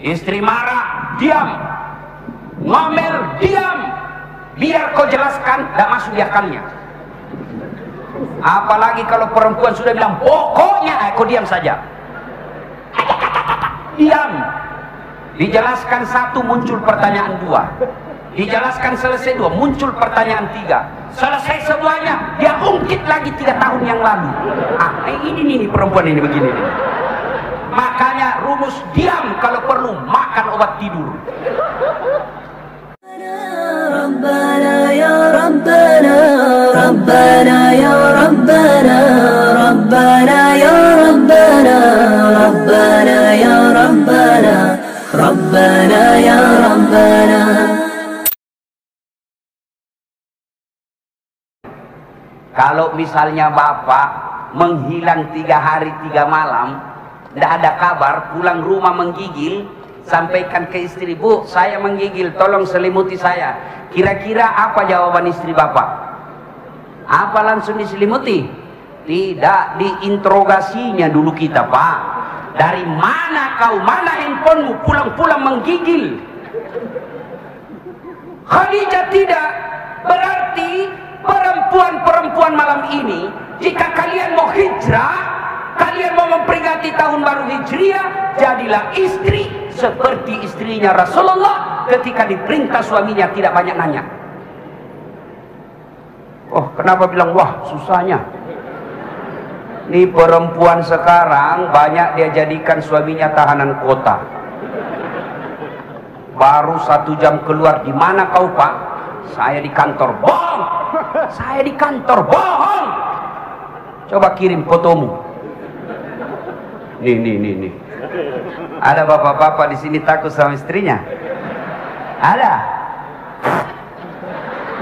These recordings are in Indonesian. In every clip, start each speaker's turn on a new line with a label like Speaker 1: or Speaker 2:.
Speaker 1: Istri marah, diam. Ngomel, diam. Biar kau jelaskan, tidak masuk di akalnya. Apalagi kalau perempuan sudah bilang pokoknya, kau diam saja. Diam. Dijelaskan satu, muncul pertanyaan dua. Dijelaskan selesai dua, muncul pertanyaan tiga. Selesai semuanya, dia ungkit lagi 3 tahun yang lalu. Ini perempuan ini begini nih. Makanya rumus diam, kalau perlu makan obat tidur.
Speaker 2: Rabbana ya Rabbana, Rabbana ya Rabbana, Rabbana ya Rabbana, Rabbana ya Rabbana, Rabbana ya Rabbana.
Speaker 1: Kalau misalnya bapak menghilang 3 hari 3 malam, tidak ada kabar, pulang rumah menggigil, sampaikan ke istri, Bu, saya menggigil, tolong selimuti saya. Kira-kira apa jawaban istri bapak? Apa langsung diselimuti? Tidak, diinterogasinya dulu kita, Pak. Dari mana kau, mana handphonemu, pulang-pulang menggigil? Khadijah tidak. Berarti perempuan-perempuan malam ini, jika kalian mau hijrah, kalian mau memperingati tahun baru Hijriah, jadilah istri seperti istrinya Rasulullah ketika diperintah suaminya tidak banyak nanya. Oh, kenapa bilang wah susahnya? Ini perempuan sekarang banyak dia jadikan suaminya tahanan kota. Baru 1 jam keluar, di mana kau, Pak? Saya di kantor. Bohong. Saya di kantor. Bohong. Coba kirim fotomu. Nih. Ada bapak-bapak di sini takut sama istrinya? Ada.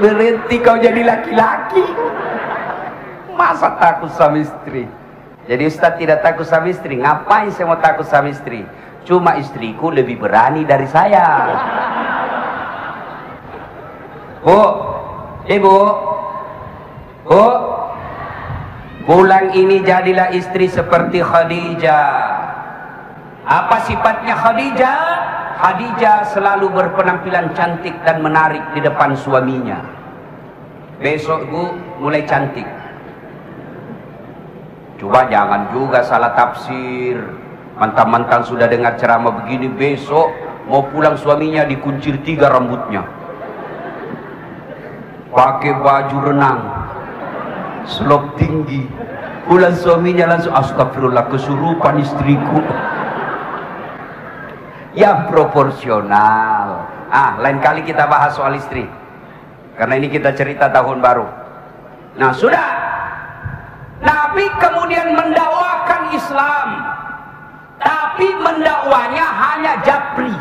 Speaker 1: Berhenti kau jadi laki-laki. Masa takut sama istri? Jadi Ustaz tidak takut sama istri. Ngapain saya mau takut sama istri? Cuma istriku lebih berani dari saya. Bu, Ibu, Bu, bulan ini jadilah istri seperti Khadijah. Apa sifatnya Khadijah? Khadijah selalu berpenampilan cantik dan menarik di depan suaminya. Besok Bu mulai cantik. Coba jangan juga salah tafsir. Mantan-mantan sudah dengar ceramah begini, besok mau pulang suaminya dikuncir 3 rambutnya. Pakai baju renang, selop tinggi, pulang suaminya langsung astagfirullah, kesurupan istriku. Yang proporsional. Lain kali kita bahas soal istri, karena ini kita cerita tahun baru. Nah sudah, Nabi kemudian mendakwakan Islam, tapi mendakwanya hanya japri,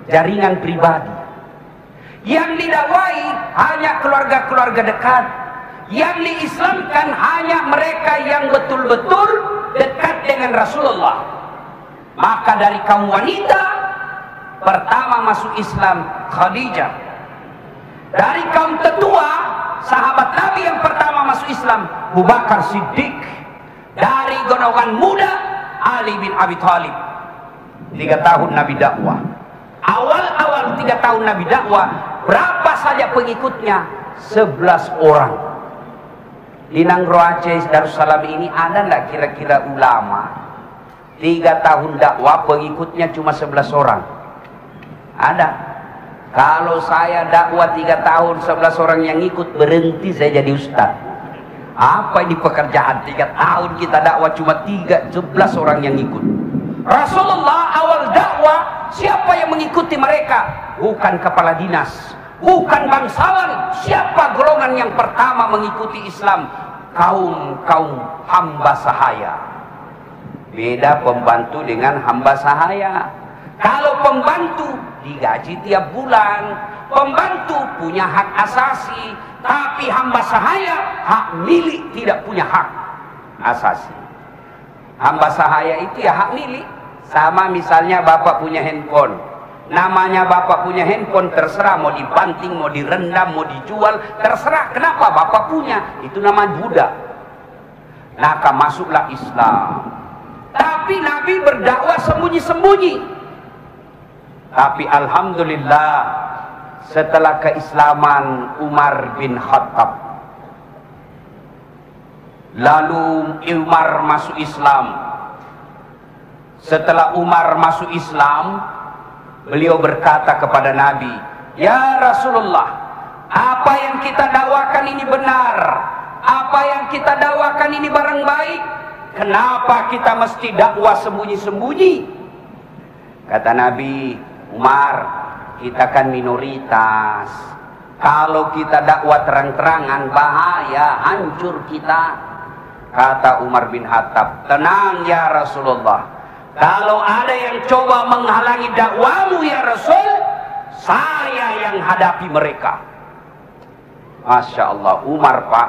Speaker 1: jaringan pribadi. Yang didakwai hanya keluarga-keluarga dekat. Yang diislamkan hanya mereka yang betul-betul dekat dengan Rasulullah. Maka dari kaum wanita, pertama masuk Islam Khadijah. Dari kaum tetua, sahabat Nabi yang pertama masuk Islam Abu Bakar Siddiq. Dari golongan muda Ali bin Abi Thalib. 3 tahun Nabi dakwah. Awal-awal 3 tahun Nabi dakwah, berapa saja pengikutnya? 11 orang. Di Nanggro Aceh Darussalam ini ada enggak kira-kira ulama 3 tahun dakwah pengikutnya cuma 11 orang? Ada. Kalau saya dakwah 3 tahun 11 orang yang ikut, berhenti saya jadi ustaz. Apa ini pekerjaan? 3 tahun kita dakwah cuma 11 orang yang ikut. Rasulullah awal dakwah, siapa yang mengikuti mereka? Bukan kepala dinas, bukan bangsawan. Siapa golongan yang pertama mengikuti Islam? Kaum hamba sahaya. Beda pembantu dengan hamba sahaya. Kalau pembantu digaji tiap bulan, pembantu punya hak asasi, tapi hamba sahaya hak milik, tidak punya hak asasi. Hamba sahaya itu ya hak milik. Sama misalnya bapak punya handphone, namanya bapak punya handphone, terserah mau dibanting, mau direndam, mau dijual, terserah. Kenapa? Bapak punya, itu nama budak. Maka masuklah Islam. Tapi Nabi berdakwah sembunyi-sembunyi. Tapi alhamdulillah setelah keislaman Umar bin Khattab, lalu Umar masuk Islam. Setelah Umar masuk Islam, beliau berkata kepada Nabi, "Ya Rasulullah, apa yang kita dakwakan ini benar, apa yang kita dakwakan ini barang baik. Kenapa kita mesti dakwah sembunyi-sembunyi?" Kata Nabi, "Umar, kita kan minoritas. Kalau kita dakwah terang-terangan bahaya, hancur kita." Kata Umar bin Khattab, "Tenang ya Rasulullah. Kalau ada yang coba menghalangi dakwamu ya Rasul, saya yang hadapi mereka." Masya Allah, Umar Pak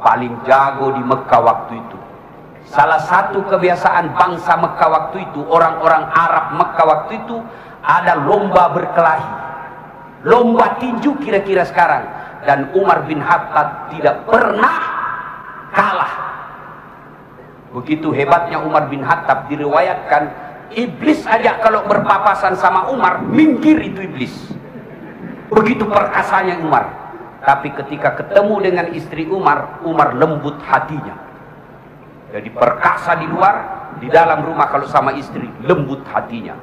Speaker 1: paling jago di Mekah waktu itu. Salah satu kebiasaan bangsa Mekah waktu itu, orang-orang Arab Mekah waktu itu, ada lomba berkelahi, lomba tinju kira-kira sekarang. Dan Umar bin Khattab tidak pernah kalah. Begitu hebatnya Umar bin Khattab, diriwayatkan iblis aja kalau berpapasan sama Umar, minggir itu iblis. Begitu perkasanya Umar. Tapi ketika ketemu dengan istri Umar, Umar lembut hatinya. Jadi perkasa di luar, di dalam rumah kalau sama istri lembut hatinya.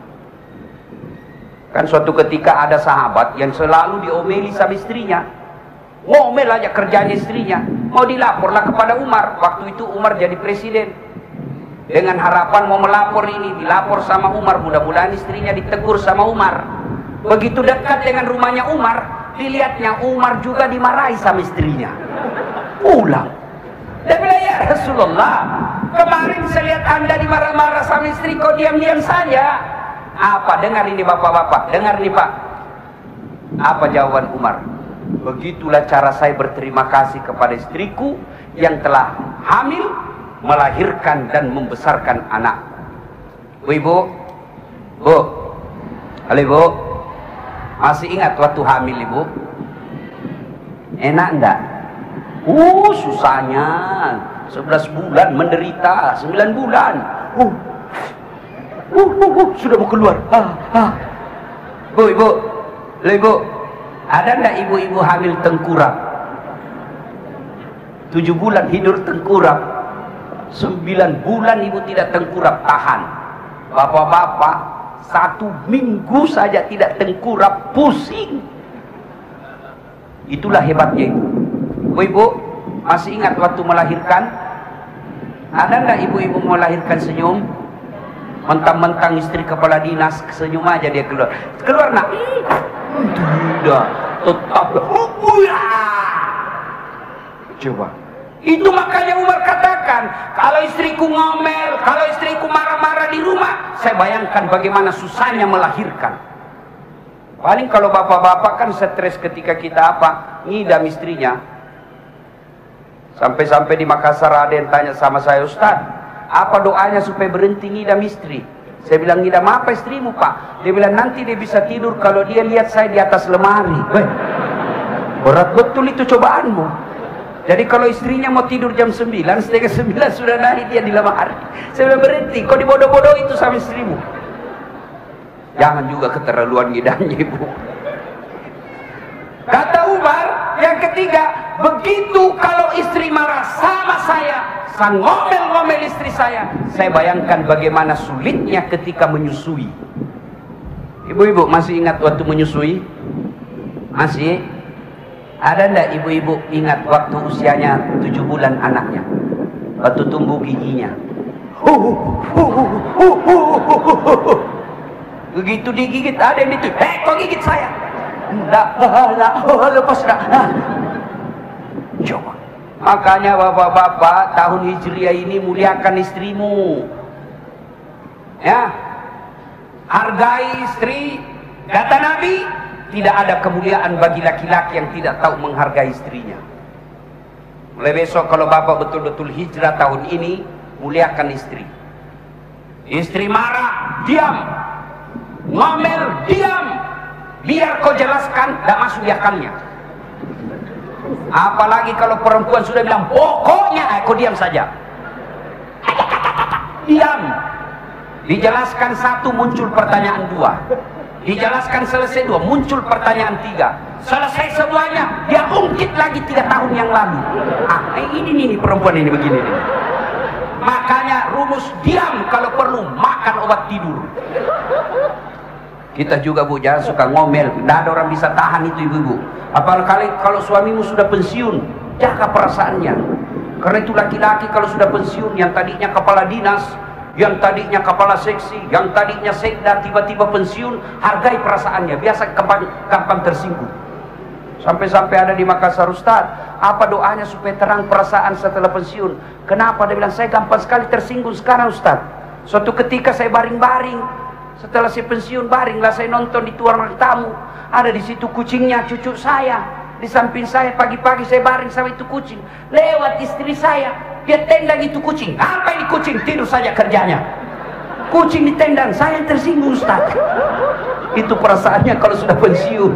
Speaker 1: Kan suatu ketika ada sahabat yang selalu diomeli sama istrinya, ngomel aja kerjanya istrinya. Mau dilaporlah kepada Umar. Waktu itu Umar jadi presiden, dengan harapan mau melapor ini, dilapor sama Umar, mudah-mudahan istrinya ditegur sama Umar. Begitu dekat dengan rumahnya Umar, dilihatnya Umar juga dimarahi sama istrinya. Pulang. Dia bilang, "Ya Rasulullah, kemarin saya lihat Anda dimarah-marah sama istri, kok diam-diam saja?" Apa? Dengar ini bapak-bapak, dengar nih Pak. Apa jawaban Umar? "Begitulah cara saya berterima kasih kepada istriku yang telah hamil, melahirkan dan membesarkan anak." Bu Ibu, Bu, halo Ibu, masih ingat waktu hamil Ibu? Enak enggak? Susahnya 11 bulan menderita, 9 bulan. Sudah mau keluar. Bu Ibu, Ibu, ada enggak ibu-ibu hamil tengkurap? 7 bulan hidur tengkurap, 9 bulan ibu tidak tengkurap, tahan. Bapak-bapak 1 minggu saja tidak tengkurap, pusing. Itulah hebatnya itu. Ibu, masih ingat waktu melahirkan? Ada enggak ibu-ibu melahirkan senyum? Mentang-mentang istri kepala dinas, senyum aja dia keluar. Keluar nak? Tidak, tetap. Coba. Itu makanya Umar katakan, kalau istriku ngomel, kalau istriku marah-marah di rumah, saya bayangkan bagaimana susahnya melahirkan. Paling kalau bapak-bapak kan stres ketika kita ngidam istrinya. Sampai-sampai di Makassar ada yang tanya sama saya, "Ustaz, apa doanya supaya berhenti ngidam istri?" Saya bilang, "Ngidam apa istrimu Pak?" Dia bilang, "Nanti dia bisa tidur kalau dia lihat saya di atas lemari." Weh, berat betul itu cobaanmu. Jadi kalau istrinya mau tidur jam 9, setengah 9 sudah naik dia di lemari. Saya bilang, "Berhenti, kau dibodoh-bodoh itu sama istrimu." Jangan juga keterlaluan ngidamnya Ibu. Kata Umar yang ketiga, begitu kalau istri marah sama saya ngomel-ngomel istri saya bayangkan bagaimana sulitnya ketika menyusui. Ibu-ibu masih ingat waktu menyusui? Masih? Ada enggak ibu-ibu ingat waktu usianya 7 bulan anaknya? Waktu tumbuh giginya. Begitu digigit ada yang itu, kok gigit saya? Lepas dah. Coba. Makanya bapak-bapak tahun Hijriah ini muliakan istrimu. Ya. Hargai istri. Kata Nabi, tidak ada kemuliaan bagi laki-laki yang tidak tahu menghargai istrinya. Mulai besok kalau bapak betul-betul hijrah tahun ini, muliakan istri. Istri marah, diam. Ngomel, diam. Biar kau jelaskan, tidak masuk di akalnya. Apalagi kalau perempuan sudah bilang pokoknya, kau diam saja. Diam. Dijelaskan 1, muncul pertanyaan 2. Dijelaskan selesai 2, muncul pertanyaan 3. Selesai semuanya, dia ungkit lagi 3 tahun yang lalu. Ini perempuan ini begini nih. Makanya rumus diam kalau perlu, makan obat tidur. Kita juga Bu, jangan suka ngomel. Tidak ada orang bisa tahan itu ibu-ibu. Apalagi kalau suamimu sudah pensiun, jaga perasaannya. Karena itu laki-laki kalau sudah pensiun, yang tadinya kepala dinas, yang tadinya kepala seksi, yang tadinya sekda, tiba-tiba pensiun, hargai perasaannya. Biasa gampang tersinggung. Sampai-sampai ada di Makassar, Ustaz, apa doanya supaya terang perasaan setelah pensiun? Kenapa? Dia bilang, saya gampang sekali tersinggung sekarang Ustaz. Suatu ketika saya baring-baring, setelah saya pensiun baringlah saya nonton di ruang tamu. Ada di situ kucingnya, cucu saya. Di samping saya, pagi-pagi saya baring sama itu kucing. Lewat istri saya, dia tendang itu kucing. Apa ini kucing? Tidur saja kerjanya. Kucing ditendang, saya yang tersinggung Ustaz. Itu perasaannya kalau sudah pensiun.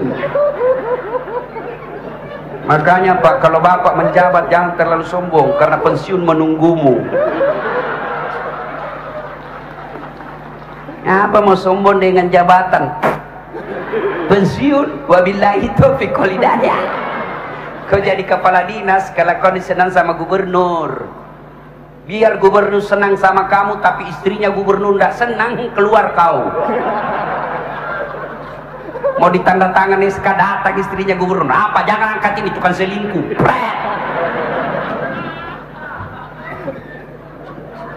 Speaker 1: Makanya Pak, kalau Bapak menjabat jangan terlalu sombong, karena pensiun menunggumu. Apa mau sombong dengan jabatan? Pensiun, wabillahi taufiq wal hidayah. Kau jadi kepala dinas kalau kau disenang sama gubernur. Biar gubernur senang sama kamu, tapi istrinya gubernur tidak senang, keluar kau. Mau ditanda-tangan SK datang istrinya gubernur, apa? Jangan angkat ini, tukang selingkuh.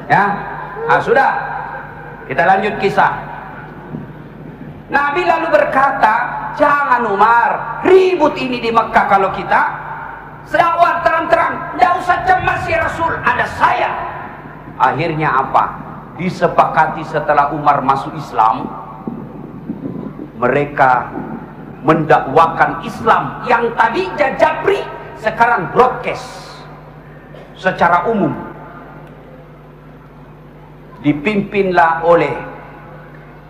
Speaker 1: Ya, sudah. Kita lanjut kisah. Nabi lalu berkata, jangan Umar, ribut ini di Mekah kalau kita dakwah terang-terang, tidak usah cemas ya Rasul, ada saya. Akhirnya apa? Disepakati setelah Umar masuk Islam, mereka mendakwakan Islam yang tadi jajabri, sekarang broadcast secara umum. Dipimpinlah oleh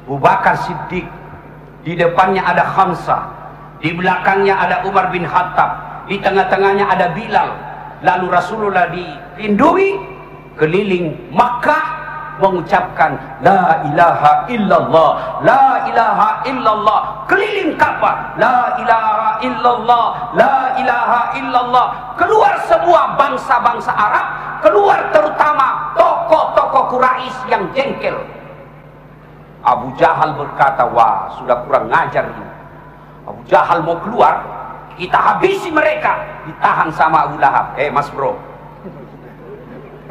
Speaker 1: Abu Bakar Siddiq, di depannya ada Hamzah, di belakangnya ada Umar bin Khattab, di tengah-tengahnya ada Bilal. Lalu Rasulullah dilindungi keliling Makkah mengucapkan la ilaha illallah, la ilaha illallah, keliling Ka'bah, la ilaha illallah, la ilaha illallah. Keluar semua bangsa-bangsa Arab, keluar terutama tokoh-tokoh Quraisy yang jengkel. Abu Jahal berkata, wah sudah kurang ngajar ini. Abu Jahal mau keluar, kita habisi mereka. Ditahan sama Abu Lahab. Mas bro,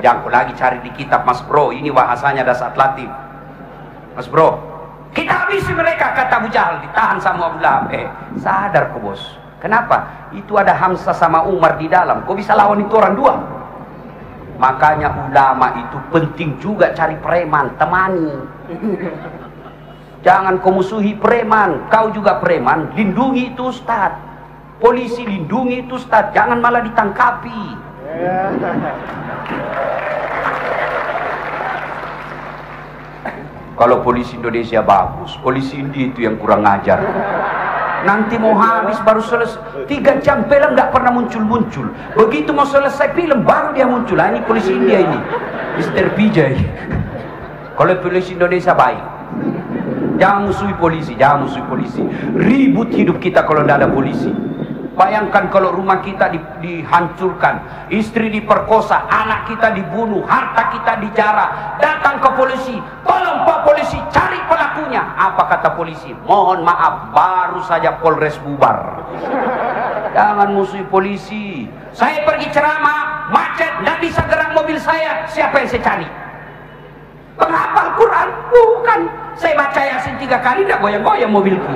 Speaker 1: jangan lagi cari di kitab Mas bro, ini bahasanya dasar latif. Mas bro, kita habisi mereka, kata Abu Jahal. Ditahan sama Abu Lahab. Sadar kok bos, kenapa? Itu ada Hamzah sama Umar di dalam, kok bisa lawan itu orang dua? Makanya ulama itu penting juga cari preman, temani. Jangan kau musuhi preman, kau juga preman, lindungi itu Ustaz. Polisi lindungi itu Ustaz, jangan malah ditangkapi. Kalau polisi Indonesia bagus, polisi India itu yang kurang ajar. Nanti mau habis baru selesai 3 jam film tidak pernah muncul-muncul. Begitu mau selesai film baru dia muncul. Ini polisi India ini, Mr. Vijay. Kalau polisi Indonesia baik, jangan musuhi polisi, jangan musuhi polisi. Ribut hidup kita kalau tidak ada polisi. Bayangkan kalau rumah kita dihancurkan, istri diperkosa, anak kita dibunuh, harta kita dijara, datang ke polisi, tolong Pak polisi cari pelakunya. Apa kata polisi? Mohon maaf, baru saja Polres bubar. Jangan musuhi polisi. Saya pergi ceramah, macet, tidak bisa gerak mobil saya, siapa yang saya cari? Penghafal Quran? Bukan. Saya baca Yasin 3 kali, tidak goyang-goyang mobilku.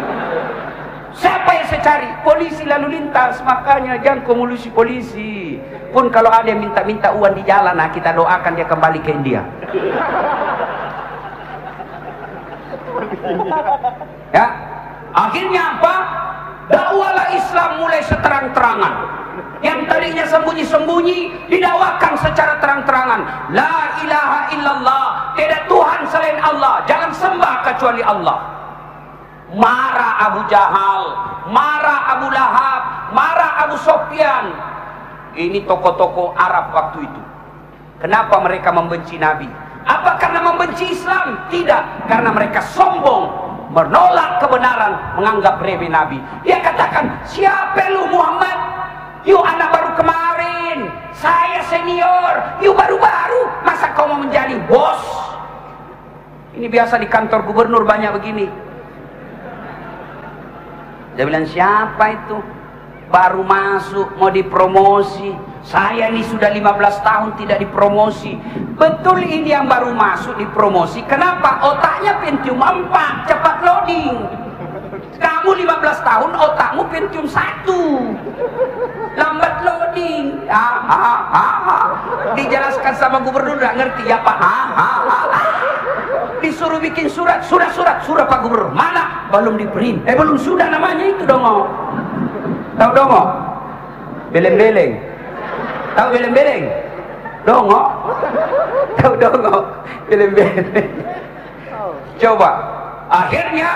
Speaker 1: Siapa yang saya cari? Polisi lalu lintas. Makanya jangan komulusi polisi. Pun kalau ada yang minta-minta uang di jalan, nah kita doakan dia kembali ke India. Ya, akhirnya apa? Dakwalah Islam mulai seterang-terangan. Yang tadinya sembunyi-sembunyi didakwakan secara terang-terangan. La ilaha illallah, tidak Tuhan selain Allah, jangan sembah kecuali Allah. Marah Abu Jahal, marah Abu Lahab, marah Abu Sofyan. Ini tokoh-tokoh Arab waktu itu. Kenapa mereka membenci Nabi? Apa karena membenci Islam? Tidak, karena mereka sombong. menolak kebenaran, menganggap remeh Nabi. Dia katakan, siapa lu Muhammad? You anak baru kemarin, saya senior, you baru-baru, masa kau mau menjadi bos? Ini biasa di kantor gubernur banyak begini. Dia bilang, siapa itu? Baru masuk, mau dipromosi. Saya ini sudah 15 tahun tidak dipromosi. Betul ini yang baru masuk dipromosi. Kenapa? Otaknya Pentium 4, cepat loading. Kamu 15 tahun, otakmu Pentium 1, lambat loading. Dijelaskan sama gubernur, nggak ngerti ya Pak. Disuruh bikin surat Pak Gubernur. Mana? Belum di-print. Belum sudah namanya itu dongo. Tahu dongo? Beleng-beleng. Tahu beleng-beleng? Dongo. Tahu dongo? Beleng-beleng. Coba. Akhirnya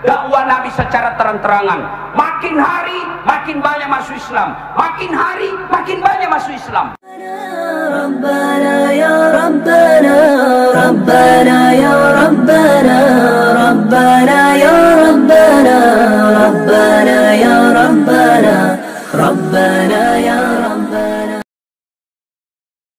Speaker 1: dakwah Nabi secara terang-terangan. Makin hari makin banyak masuk Islam. Makin hari makin banyak masuk Islam.
Speaker 2: ربنا يا ربنا ربنا يا ربنا ربنا